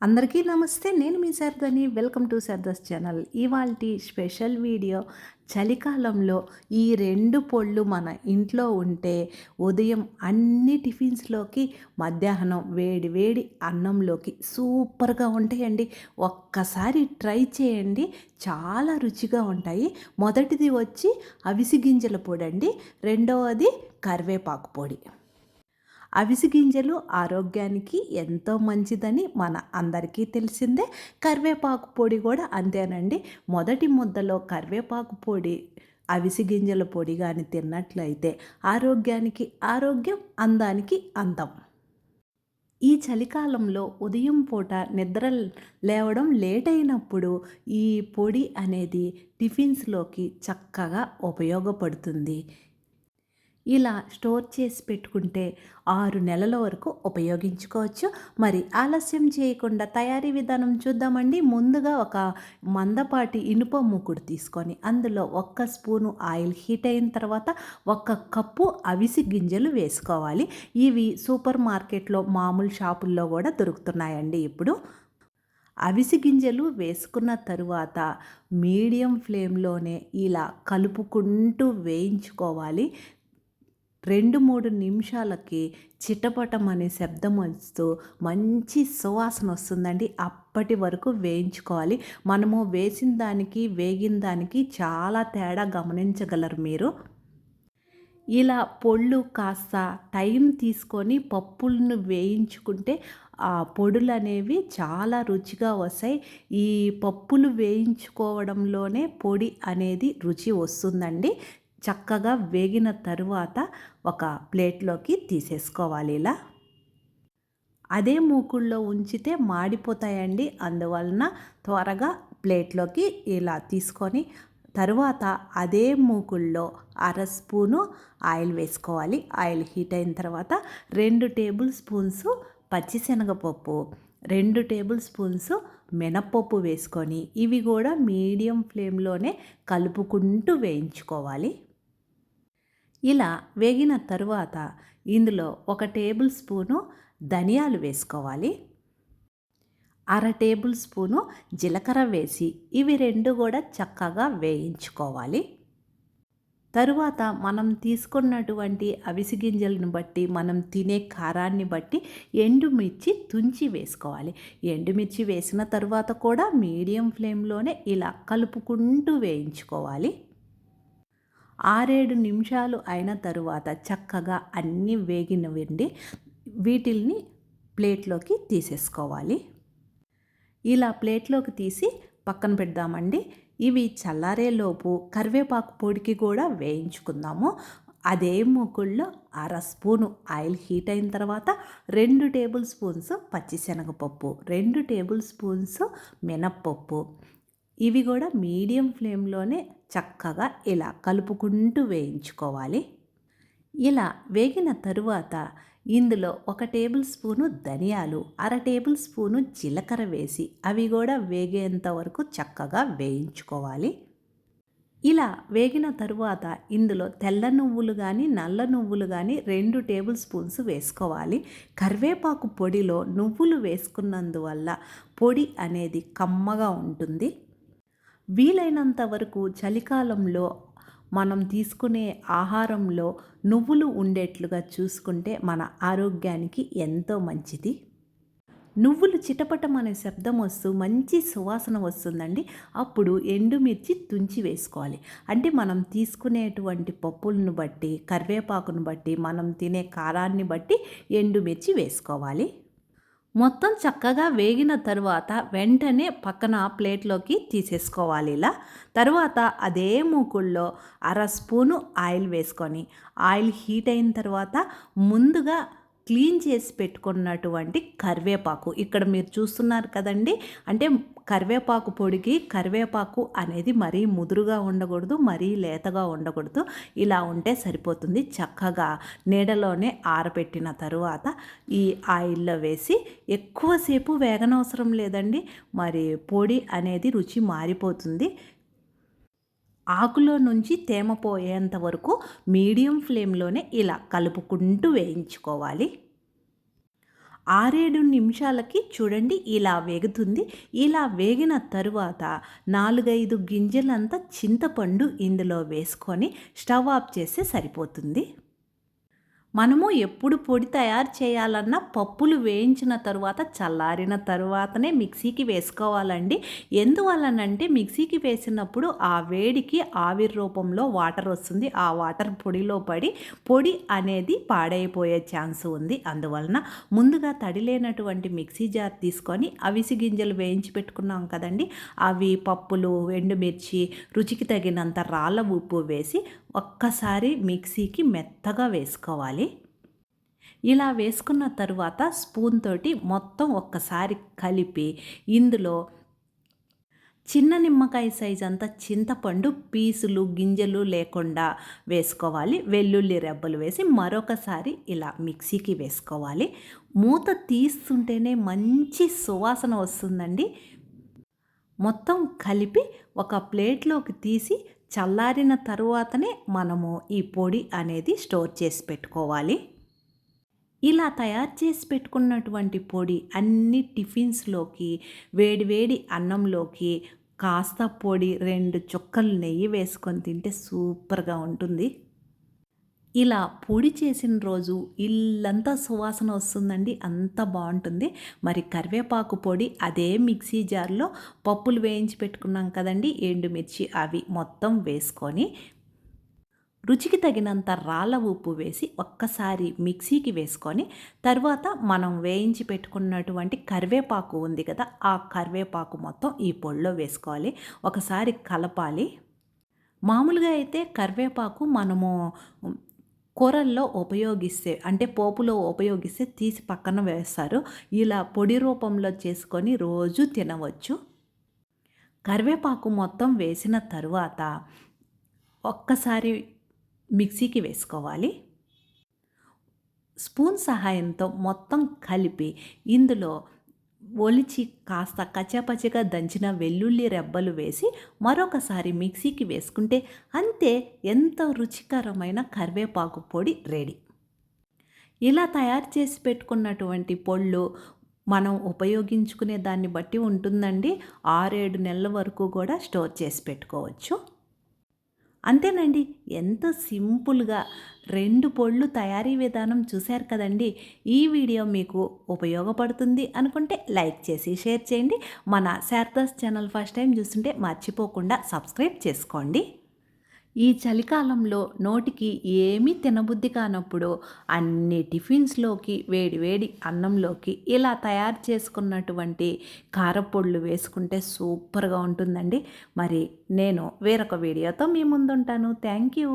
అందరికీ నమస్తే. నేను మీ సర్దని. Welcome to Sarda's channel. ఇవాల్టి స్పెషల్ వీడియో చలికాలంలో ఈ 2 పొళ్ళు మన ఇంట్లో ఉంటే ఉదయం అన్ని టిఫిన్స్‌లోకి, మధ్యాహ్నం వేడి వేడి అన్నంలోకి సూపర్‌గా ఉంటాయండి. ఒక్కసారి ట్రై చేయండి. చాలా రుచిగా ఉంటాయి. మొదటిది వచ్చి అవిసె గింజల పొడండి. రెండవది కరివేపాకు పొడి. అవిసె గింజలు ఆరోగ్యానికి ఎంతో మంచిదని మన అందరికీ తెలిసిందే. కరివేపాకు పొడి కూడా అంతేనండి. మొదటి ముద్దలో కరివేపాకు పొడి, అవిసె గింజల పొడి కానీ తిన్నట్లయితే ఆరోగ్యానికి ఆరోగ్యం, అందానికి అందం. ఈ చలికాలంలో ఉదయం పూట నిద్ర లేవడం లేట్ అయినప్పుడు ఈ పొడి అనేది టిఫిన్స్‌లోకి చక్కగా ఉపయోగపడుతుంది. ఇలా స్టోర్ చేసి పెట్టుకుంటే 6 నెలల వరకు ఉపయోగించుకోవచ్చు. మరి ఆలస్యం చేయకుండా తయారీ విధానం చూద్దామండి. ముందుగా ఒక మందపాటి ఇనుప మూకుడు తీసుకొని అందులో 1 స్పూను ఆయిల్ హీట్ అయిన తర్వాత 1 కప్పు అవిసె గింజలు వేసుకోవాలి. ఇవి సూపర్ మార్కెట్‌లో మామూలు షాపుల్లో కూడా దొరుకుతున్నాయండి ఇప్పుడు. అవిసె గింజలు వేసుకున్న తరువాత మీడియం ఫ్లేమ్‌లోనే ఇలా కలుపుకుంటూ వేయించుకోవాలి. 2, 3 నిమిషాలకి చిటపటమనే శబ్దం వస్తూ మంచి సువాసన వస్తుందండి. అప్పటి వరకు వేయించుకోవాలి. మనము వేసిన దానికి, వేగిన దానికి చాలా తేడా గమనించగలరు మీరు. ఇలా పొళ్ళు కాస్త టైం తీసుకొని పప్పులను వేయించుకుంటే ఆ పొడులనేవి చాలా రుచిగా వస్తాయి. ఈ పప్పులు వేయించుకోవడంలోనే పొడి అనేది రుచి వస్తుందండి. చక్కగా వేగిన తరువాత ఒక ప్లేట్లోకి తీసేసుకోవాలి ఇలా. అదే మూకుడులో ఉంచితే మాడిపోతాయండి. అందువలన త్వరగా ప్లేట్లోకి ఇలా తీసుకొని తరువాత అదే మూకుడులో 1/2 స్పూను ఆయిల్ వేసుకోవాలి. ఆయిల్ హీట్ అయిన తర్వాత 2 టేబుల్ స్పూన్స్ పచ్చిశనగపప్పు, 2 టేబుల్ స్పూన్స్ మినప్పప్పు వేసుకొని ఇవి కూడా మీడియం ఫ్లేమ్లోనే కలుపుకుంటూ వేయించుకోవాలి. ఇలా వేగిన తరువాత ఇందులో 1 టేబుల్ స్పూను ధనియాలు వేసుకోవాలి. 1/2 టేబుల్ స్పూను జీలకర్ర వేసి ఇవి 2 కూడా చక్కగా వేయించుకోవాలి. తరువాత మనం తీసుకున్నటువంటి అవిసె గింజలను బట్టి, మనం తినే కారాన్ని బట్టి ఎండుమిర్చి తుంచి వేసుకోవాలి. ఎండుమిర్చి వేసిన తరువాత కూడా మీడియం ఫ్లేమ్లోనే ఇలా కలుపుకుంటూ వేయించుకోవాలి. 6, 7 నిమిషాలు అయిన తరువాత చక్కగా అన్నీ వేగినవండి. వీటిల్ని ప్లేట్లోకి తీసేసుకోవాలి. ఇలా ప్లేట్లోకి తీసి పక్కన పెడదామండి. ఇవి చల్లారేలోపు కరివేపాకు పొడికి కూడా వేయించుకుందాము. అదే మూకుడులో 1/2 స్పూను ఆయిల్ హీట్ అయిన తర్వాత 2 టేబుల్ స్పూన్స్ పచ్చిశనగపప్పు, 2 టేబుల్ స్పూన్స్ మినప్పప్పు ఇవి కూడా మీడియం ఫ్లేమ్లోనే చక్కగా ఇలా కలుపుకుంటూ వేయించుకోవాలి. ఇలా వేగిన తరువాత ఇందులో 1 టేబుల్ స్పూను ధనియాలు, 1/2 టేబుల్ స్పూను జీలకర్ర వేసి అవి కూడా వేగేంత వరకు చక్కగా వేయించుకోవాలి. ఇలా వేగిన తరువాత ఇందులో తెల్ల నువ్వులు కానీ, నల్ల నువ్వులు కానీ 2 టేబుల్ స్పూన్స్ వేసుకోవాలి. కరివేపాకు పొడిలో నువ్వులు వేసుకున్నందువల్ల పొడి అనేది కమ్మగా ఉంటుంది. వీలైనంత వరకు చలికాలంలో మనం తీసుకునే ఆహారంలో నువ్వులు ఉండేట్లుగా చూసుకుంటే మన ఆరోగ్యానికి ఎంతో మంచిది. నువ్వులు చిటపటం అనే శబ్దం వస్తూ మంచి సువాసన వస్తుందండి. అప్పుడు ఎండుమిర్చి తుంచి వేసుకోవాలి. అంటే మనం తీసుకునేటువంటి పప్పులను బట్టి, కరివేపాకును బట్టి, మనం తినే కారాన్ని బట్టి ఎండుమిర్చి వేసుకోవాలి. మొత్తం చక్కగా వేగిన తరువాత వెంటనే పక్కన ప్లేట్లోకి తీసేసుకోవాలి ఇలా. తరువాత అదే మూకుడులో 1/2 స్పూను ఆయిల్ వేసుకొని ఆయిల్ హీట్ అయిన తర్వాత ముందుగా క్లీన్ చేసి పెట్టుకున్నటువంటి కరివేపాకు ఇక్కడ మీరు చూస్తున్నారు కదండి. అంటే కరివేపాకు పొడికి కరివేపాకు అనేది మరీ ముదురుగా ఉండకూడదు, మరీ లేతగా ఉండకూడదు. ఇలా ఉంటే సరిపోతుంది. చక్కగా నీడలోనే ఆరబెట్టిన తరువాత ఈ ఆయిల్లో వేసి ఎక్కువసేపు వేగనవసరం లేదండి. మరి పొడి అనేది రుచి మారిపోతుంది. ఆకులో నుంచి తేమ పోయేంత వరకు మీడియం ఫ్లేమ్లోనే ఇలా కలుపుకుంటూ వేయించుకోవాలి. 6-7 నిమిషాలకి చూడండి ఇలా వేగుతుంది. ఇలా వేగిన తరువాత 4-5 గింజలంతా చింతపండు ఇందులో వేసుకొని స్టవ్ ఆఫ్ చేస్తే సరిపోతుంది. మనము ఎప్పుడు పొడి తయారు చేయాలన్నా పప్పులు వేయించిన తరువాత చల్లారిన తరువాతనే మిక్సీకి వేసుకోవాలండి. ఎందువల్లనంటే మిక్సీకి వేసినప్పుడు ఆ వేడికి ఆవిరి రూపంలో వాటర్ వస్తుంది. ఆ వాటర్ పొడిలో పడి పొడి అనేది పాడైపోయే ఛాన్స్ ఉంది. అందువలన ముందుగా తడి లేనటువంటి మిక్సీ జార్ తీసుకొని అవిసి గింజలు వేయించి పెట్టుకున్నాం కదండి, అవి పప్పులు, ఎండుమిర్చి, రుచికి తగినంత రాళ్ళ ఉప్పు వేసి ఒక్కసారి మిక్సీకి మెత్తగా వేసుకోవాలి. ఇలా వేసుకున్న తరువాత స్పూన్ తోటి మొత్తం ఒక్కసారి కలిపి ఇందులో చిన్న నిమ్మకాయ సైజ్ అంతా చింతపండు పీసులు, గింజలు లేకుండా వేసుకోవాలి. వెల్లుల్లి రెబ్బలు వేసి మరొకసారి ఇలా మిక్సీకి వేసుకోవాలి. మూత తీస్తుంటేనే మంచి సువాసన వస్తుందండి. మొత్తం కలిపి ఒక ప్లేట్లోకి తీసి చల్లారిన తరువాతనే మనము ఈ పొడి అనేది స్టోర్ చేసి పెట్టుకోవాలి. ఇలా తయారు చేసి పెట్టుకున్నటువంటి పొడి అన్ని టిఫిన్స్లోకి, వేడివేడి అన్నంలోకి కాస్త పొడి 2 చుక్కలు నెయ్యి వేసుకొని తింటే సూపర్గా ఉంటుంది. ఇలా పొడి చేసిన రోజు ఇల్లంతా సువాసన వస్తుందండి, అంత బాగుంటుంది. మరి కరివేపాకు పొడి అదే మిక్సీ జార్లో పప్పులు వేయించి పెట్టుకున్నాం కదండి, ఎండుమిర్చి అవి మొత్తం వేసుకొని రుచికి తగినంత రాళ్ళ ఉప్పు వేసి ఒక్కసారి మిక్సీకి వేసుకొని తర్వాత మనం వేయించి పెట్టుకున్నటువంటి కరివేపాకు ఉంది కదా, ఆ కరివేపాకు మొత్తం ఈ పొడిలో వేసుకోవాలి. ఒకసారి కలపాలి. మామూలుగా అయితే కరివేపాకు మనము కూరల్లో ఉపయోగిస్తే అంటే పోపులో ఉపయోగిస్తే తీసి పక్కన వేస్తారు. ఇలా పొడి రూపంలో చేసుకొని రోజు తినవచ్చు. కరివేపాకు మొత్తం వేసిన తరువాత ఒక్కసారి మిక్సీకి వేసుకోవాలి. స్పూన్ సహాయంతో మొత్తం కలిపి ఇందులో ఒలిచి కాస్త కచ్చాపచ్చిగా దంచిన వెల్లుల్లి రెబ్బలు వేసి మరొకసారి మిక్సీకి వేసుకుంటే అంతే, ఎంతో రుచికరమైన కరివేపాకు పొడి రెడీ. ఇలా తయారు చేసి పెట్టుకున్నటువంటి పొళ్ళు మనం ఉపయోగించుకునే దాన్ని బట్టి ఉంటుందండి. 6-7 నెలల వరకు కూడా స్టోర్ చేసి పెట్టుకోవచ్చు. అంతేనండి, ఎంత సింపుల్గా 2 పొళ్ళు తయారీ విధానం చూశారు కదండి. ఈ వీడియో మీకు ఉపయోగపడుతుంది అనుకుంటే లైక్ చేసి షేర్ చేయండి. మన శారదాస్ ఛానల్ ఫస్ట్ టైం చూస్తుంటే మర్చిపోకుండా సబ్స్క్రైబ్ చేసుకోండి. ఈ చలికాలంలో నోటికి ఏమీ తినబుద్ధి కానప్పుడు అన్ని టిఫిన్స్లోకి, వేడి వేడి అన్నంలోకి ఇలా తయారు చేసుకున్నటువంటి కారపొడులు వేసుకుంటే సూపర్గా ఉంటుందండి. మరి నేను వేరొక వీడియోతో మీ ముందుంటాను. Thank you.